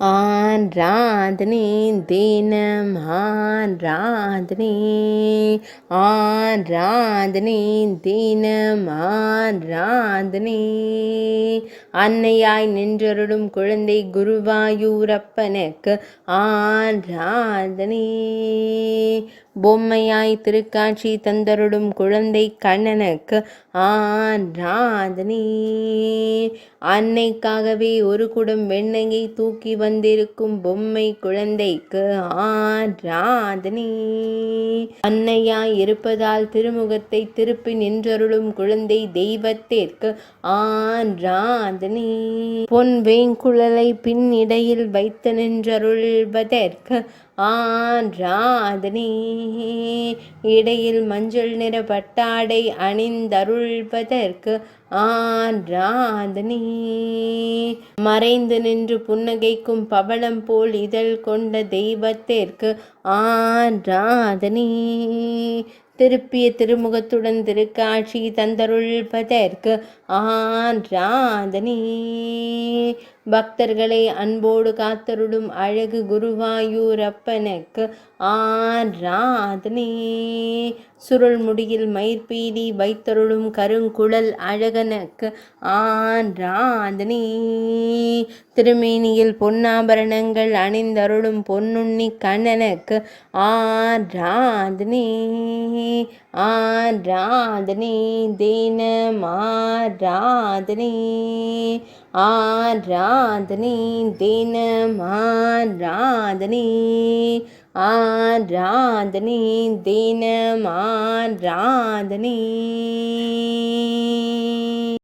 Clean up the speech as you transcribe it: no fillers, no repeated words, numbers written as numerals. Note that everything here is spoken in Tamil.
ஆராதனை தினம் ஆராதனை, ஆராதனை தினம் ஆராதனை. அன்னையாய் நின்றருளும் குழந்தை குருவாயூரப்பனுக்கு ஆராதனை. பொம்மையாய் திருக்காட்சி தந்தருளும் குழந்தை கண்ணனுக்கு ஆராதனை. அன்னைக்காகவே ஒரு குடம் வெண்ணெயை தூக்கி வந்திருக்கும் பொம்மை குழந்தைக்கு ஆராதனை. அன்னையாய் இருப்பதால் திருமுகத்தை திருப்பி நின்றருளும் குழந்தை தெய்வத்திற்கு ஆராதனை. பொன் வேங்குழலை பின் இடையில் வைத்து நின்றருள்வதற்கு ஆராதனை. இடையில் மஞ்சள் நிற பட்டாடை அணிந்தருள்வதற்கு ஆராதனை. மறைந்து நின்று புன்னகைக்கும் பவளம் போல் இதழ் கொண்ட தெய்வத்திற்கு ஆராதனை. திருப்பிய திருமுகத்துடன் திருக்காட்சி தந்தருள்வதற்கு ஆராதனை. பக்தர்களை அன்போடு காத்தருளும் அழகு குருவாயூரப்பனுக்கு ஆராதனை. சுருள் முடியில் மயிர்பீலி வைத்தருளும் கருங்குழல் அழகனுக்கு ஆராதனை. திருமேனியில் பொன்னாபரணங்கள் அணிந்தருளும் பொன்னுண்ணி கண்ணனுக்கு ஆராதனை. ஆராதனை தினம் ஆராதனை, ஆராதனை தினம் ஆராதனை, ஆராதனை தினம் ஆராதனை.